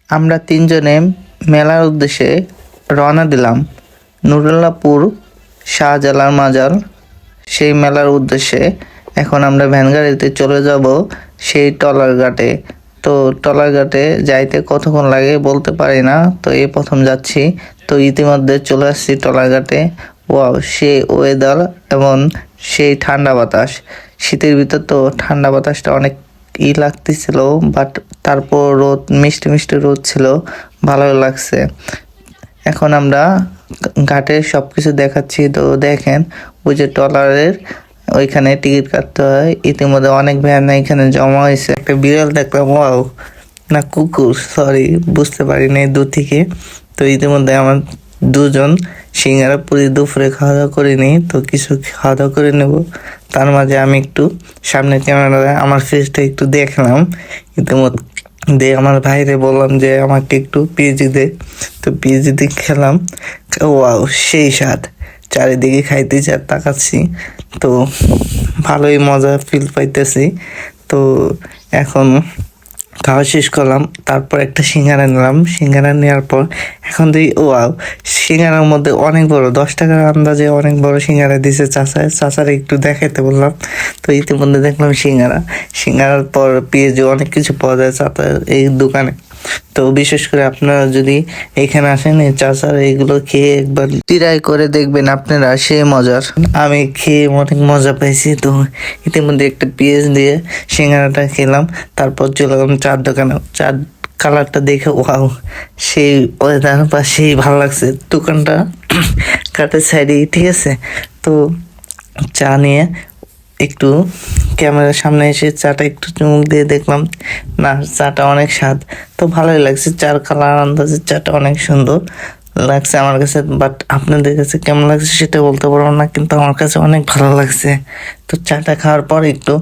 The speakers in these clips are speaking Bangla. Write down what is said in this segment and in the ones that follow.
আমরা তিনজনে মেলার উদ্দেশ্যে রওনা দিলাম। নুরুল্লাহপুর শাহজালাল মাজার সেই মেলার উদ্দেশ্যে। এখন আমরা ভ্যান গাড়িতে চলে যাব সেই টলার ঘাটে। তো টলার ঘাটে যাইতে কতক্ষণ লাগে বলতে পারি না, তো এই প্রথম যাচ্ছি। তো ইতিমধ্যে চলে আসছি টলার ঘাটে। ওয়াও, সেই ওয়েদার এবং সেই ঠান্ডা বাতাস। শীতের ভিতর তো ঠান্ডা বাতাসটা অনেক লাগতেছিল, বাট তারপর রোদ, মিষ্টি মিষ্টি রোদ ছিল, ভালো লাগছে। এখন আমরা ঘাটে সবকিছু দেখাচ্ছি। তো দেখেন, ওই যে ট্রলারের ওইখানে টিকিট কাটতে হয়। ইতিমধ্যে অনেক ভ্যান এখানে জমা হয়েছে। একটা বিড়াল দেখলাম, ওয়াও, না কুকুর, সরি বুঝতে পারিনি দূর থেকে। তো ইতিমধ্যে আমার দুজন সিঙ্গারা পুরি দুপুরে খাওয়া দাওয়া করিনি, তো কিছু খাওয়া দাওয়া করে নেব। তার মাঝে আমি একটু সামনে ক্যামেরায় আমার ফেসটা একটু দেখলাম। ইতিমধ্যে আমার ভাইরে বললাম যে আমাকে একটু পিএজি দে। তো পিএজি দিয়ে খেলাম। ওয়াও, সেই স্বাদ। চারিদিকে খাইতে তাকাচ্ছি, তো ভালোই মজা ফিল পাইতেছি। তো এখন খাওয়া শেষ করলাম, তারপর একটা সিঙ্গারা নিলাম। সিঙ্গারা নেওয়ার পর এখন দেখি, ওয়াও, সিঙ্গারার মধ্যে অনেক বড়, 10 টাকার আন্দাজে অনেক বড় সিঙ্গারা দিছে চাচারে একটু দেখাইতে বললাম। তো ইতিমধ্যে দেখলাম সিঙ্গারার পর পেঁয়াজু অনেক কিছু পাওয়া যায় চাচার এই দোকানে। তো বিশেষ করে আপনারা যদি এখানে আসেন, এই চাচার এইগুলো খেয়ে একবার ট্রাই করে দেখবেন, আপনারা সে মজার। আমি খেয়ে অনেক মজা পাইছি। তো ইতিমধ্যে একটা পেঁয়াজ দিয়ে সিঙ্গারাটা খেলাম। তারপর চলে গেলাম চার দোকানে। চার কালারটা দেখে ওয়াও, সেই ওয়েদার বা সেই ভালো লাগছে। দোকানটা কাঠের সাইডেই, ঠিক আছে। তো চা নিয়ে একটু ক্যামেরার সামনে এসে চাটা একটু চুমুক দিয়ে দেখলাম, না চাটা অনেক স্বাদ। তো ভালোই লাগছে, চার কালার আন্দাজের চাটা অনেক সুন্দর লাগছে আমার কাছে। বাট আপনাদের কাছে কেমন লাগছে সেটা বলতে পারবো না, কিন্তু আমার কাছে অনেক ভালো লাগছে। তো চাটা খাওয়ার পর একটু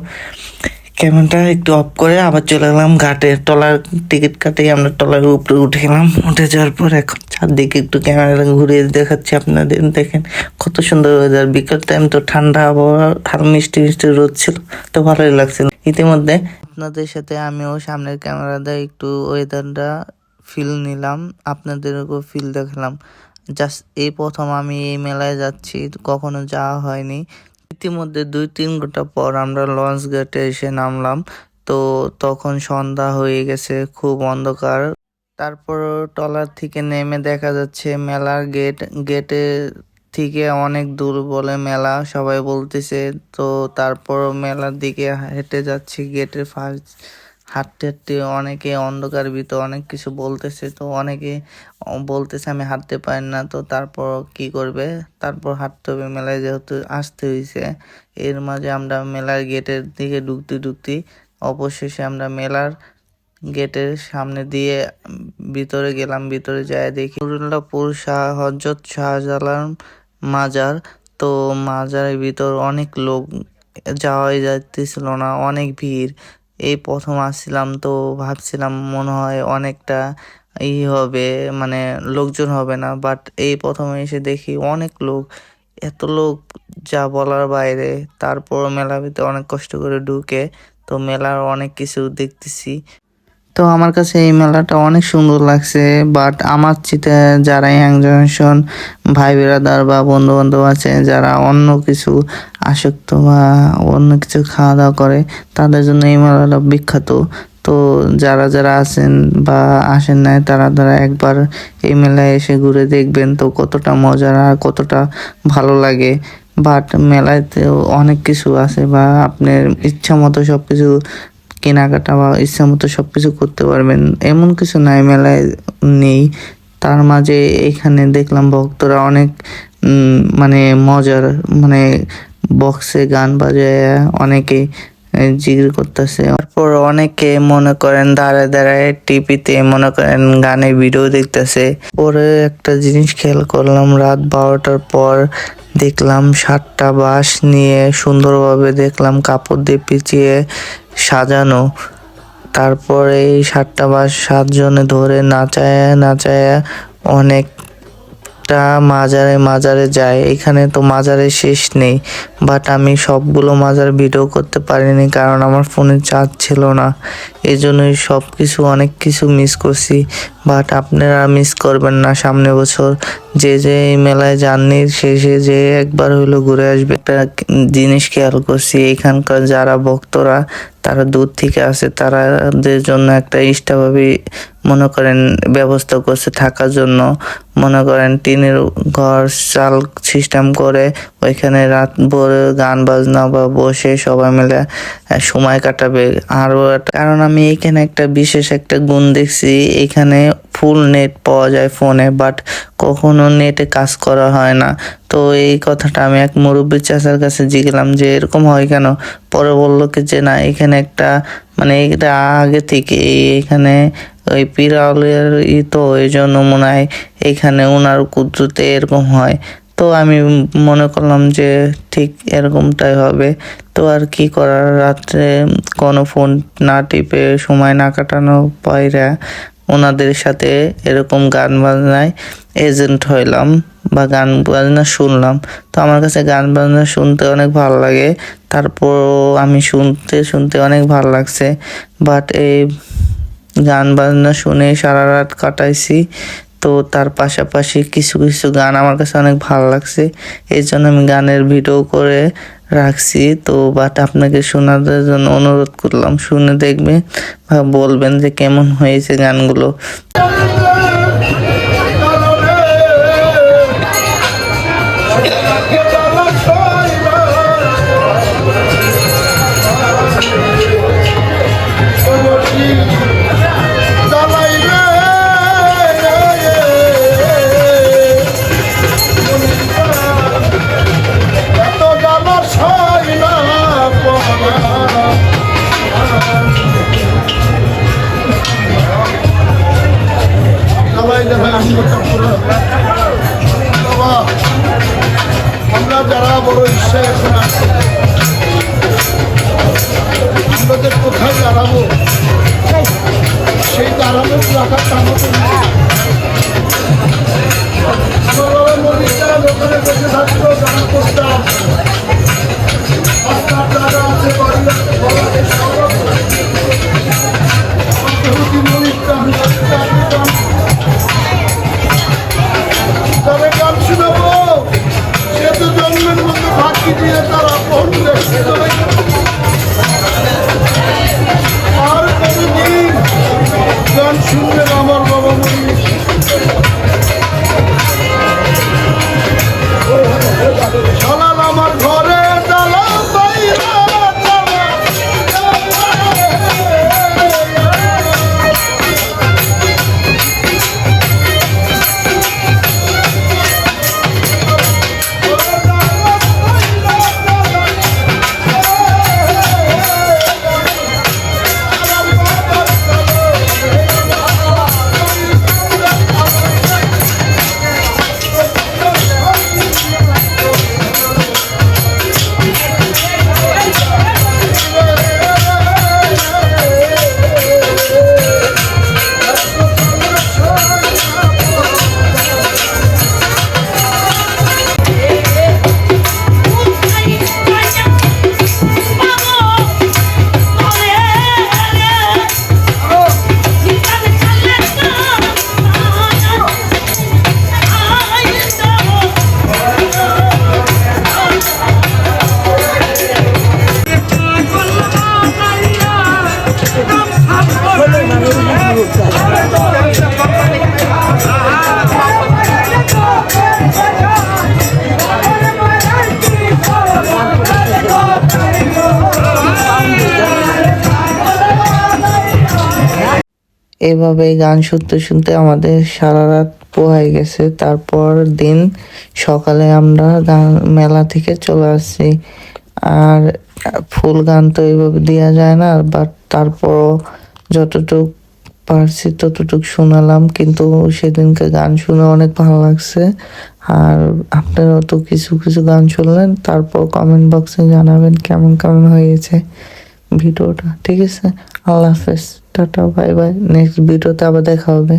ক্যামেরাটা একটু অফ করে আবার চলে গেলাম ঘাটে। টলার টিকিট কাটেই আমরা টলারের উপরে উঠে গেলাম। উঠে যাওয়ার পর এখন চারদিকে একটু ক্যামেরা ঘুরিয়ে দেখাচ্ছি আপনাদের। দেখেন কত সুন্দর ওয়েদার। বিকাল টাইম তো ঠান্ডা আবহাওয়া, হালকা মিষ্টি মিষ্টি রোদ ছিল, তো ভালোই লাগছিল। ইতিমধ্যে আপনাদের সাথে আমিও সামনের ক্যামেরা দিয়ে একটু ওয়েদারটা ফিল নিলাম, আপনাদেরকেও ফিল দেখালাম। জাস্ট এই প্রথম আমি এই মেলায় যাচ্ছি, কখনো যাওয়া হয়নি। ইতিমধ্যে 2-3 ঘন্টা পর আমরা লঞ্চ গেটে এসে নামলাম। তো তখন সন্ধ্যা হয়ে গেছে, খুব অন্ধকার। তারপর ট্রলার থেকে নেমে দেখা যাচ্ছে মেলার গেট। গেটে থেকে অনেক দূর বলে মেলা সবাই বলতেছে। তো তারপর মেলার দিকে হেঁটে যাচ্ছি। গেটের ফার্স্ট হাঁটতে হাঁটতে অনেকে অন্ধকার ভিতর অনেক কিছু বলতেছে। তো অনেকে বলতেছে আমি হাঁটতে পারি না। তো তারপর কি করবে, তারপর হাঁটতে হবে মেলায়, যেহেতু আসতে হয়েছে। এর মাঝে আমরা মেলার গেটের দিকে ঢুকতে অবশেষে আমরা মেলার গেটের সামনে দিয়ে ভিতরে গেলাম। ভিতরে যায় দেখি নুরুল্লাহপুর হযরত শাহজালাল মাজার। তো মাজারের ভিতর অনেক লোক, যাওয়াই যাইতেছিল না, অনেক ভিড়। এই প্রথম আসছিলাম, তো ভাবছিলাম মনে হয় অনেকটা হবে, মানে লোকজন হবে না। বাট এই প্রথমে এসে দেখি অনেক লোক, এত লোক যা বলার বাইরে। তারপর মেলার ভিতরে অনেক কষ্ট করে ঢুকে তো মেলার অনেক কিছু দেখতেছি। তো আমার কাছে এই মেলাটা অনেক সুন্দর লাগছে। বাট আমার চিতে যারা ইয়াং জেনারেশন ভাই বিরাদার বা বন্ধু বান্ধব আছে, যারা অন্য কিছু আসক্ত বা অন্য কিছু খাওয়া দাওয়া করে, তাদের জন্য এই মেলাটা বিখ্যাত। তো যারা যারা আছেন বা আসেন নাই, তারা একবার এই মেলায় এসে ঘুরে দেখবেন, তো কতটা মজার আর কতটা ভালো লাগে। বাট মেলাতেও অনেক কিছু আছে, বা আপনার ইচ্ছা মতো সব কিছু কেনাকাটা বা ইচ্ছা মতো সবকিছু করতে পারবেন, এমন কিছু নাই মেলায় নেই। তার মাঝে এখানে দেখলাম ভক্তরা অনেক মানে মজার, মানে বক্সে গান বাজায় অনেকে জিগির করতেছে। তারপর অনেকে মনে করেন দাঁড়ায় দাঁড়ায় টিভিতে মনে করেন গানে ভিডিও দেখতেছে। পরে একটা জিনিস খেয়াল করলাম, রাত 12টার পর দেখলাম 7টা বাঁশ নিয়ে সুন্দরভাবে দেখলাম কাপড় দিয়ে পিছিয়ে সাজানো। তারপরে এই 7টা বাঁশ 7 জনে ধরে নাচায়া নাচায়া অনেক একটা মাজারে মাজারে যায়, এখানে তো মাজারে শেষ নেই। বাট আমি সবগুলো মাজার ভিডিও করতে পারিনি কারণ আমার ফোনে চার্জ ছিল না, এই জন্যই সব কিছু অনেক কিছু মিস করছি। বাট আপনারা মিস করবেন না, সামনে বছর যে এই মেলায় যাননি শেষে যে একবার হলো ঘুরে আসবে। একটা জিনিস খেয়াল করছি, এখানকার যারা ভক্তরা তারা দূর থেকে আসে, তারাদের জন্য একটা এক্সট্রাভাবে মনে করেন ব্যবস্থা করছে থাকার জন্য। মনে করেন টিনের ঘর চাল সিস্টেম করে ওইখানে রাত ভোর গান বাজনা বা বসে সবাই মিলে সময় কাটাবে। আরও কারণ আমি এখানে একটা বিশেষ একটা গুণ দেখছি, এখানে ফুল নেট পাওয়া যায় ফোনে, বাট কখনো নেটে কাজ করা হয় না। তো এই কথাটা আমি এক মুরব্বী চাচার কাছে জিগেলাম যে এরকম হয় কেন। পরে বললো কি যে না, এখানে একটা মানে এটা আগে থেকে এখানে ওই পিরালের তো এই জন্য মনে হয় এখানে ওনার কুদ্রুতে এরকম হয়। তো আমি মনে করলাম যে ঠিক এরকমটাই হবে। তো আর কি করার, রাত্রে কোনো ফোন না টিপে সময় না কাটানো পায়রা ওনাদের সাথে এরকম গান বাজনায় এজেন্ট হইলাম বা গান বাজনা শুনলাম। তো আমার কাছে গান বাজনা শুনতে অনেক ভালো লাগে, তারপর আমি শুনতে শুনতে অনেক ভালো লাগছে। বাট এই গান বাজনা শুনে সারা রাত কাটাইছি। তো তার পাশাপাশি কিছু কিছু গান আমার কাছে অনেক ভালো লাগছে, এই জন্য আমি গানের ভিডিও করে রাখছি। তো বাট আপনাকে শোনার জন্য অনুরোধ করলাম, শুনে দেখবে বা বলবেন যে কেমন হয়েছে গানগুলো। আমরা যারা বড় ইচ্ছা এখন আসছি, আমাদের কোথায় দাঁড়াবো সেই দাঁড়ানোর রাখার আমাদের ওখানে বসে থাকতো, গান করতাম। যারা আছে তবে গান শুনাবো, সে তো জন্মের মধ্যে ফাঁকি দিয়ে তারা ফোন দেখতে আর কতদিন গান শুনবেন আমার বাবা মনি। শালাল আমার ঘরে ডালা বাইরা এভাবে গান শুনতে শুনতে আমাদের সারা রাত পোহাই গেছে। তারপর দিন সকালে আমরা গান মেলা থেকে চলে আসছি। আর ফুল গান তো এইভাবে দেওয়া যায় না, বাট তারপর যতটুক পারছি ততটুক শোনালাম। কিন্তু সেদিনকে গান শুনে অনেক ভালো লাগছে। আর আপনারাও তো কিছু কিছু গান শুনলেন, তারপর কমেন্ট বক্সে জানাবেন কেমন কেমন হয়েছে ভিডিওটা। ঠিক আছে, আল্লাহ হাফেজ, টাটা, বাই বাই। নেক্সট ভিডিওতে আবার দেখা হবে।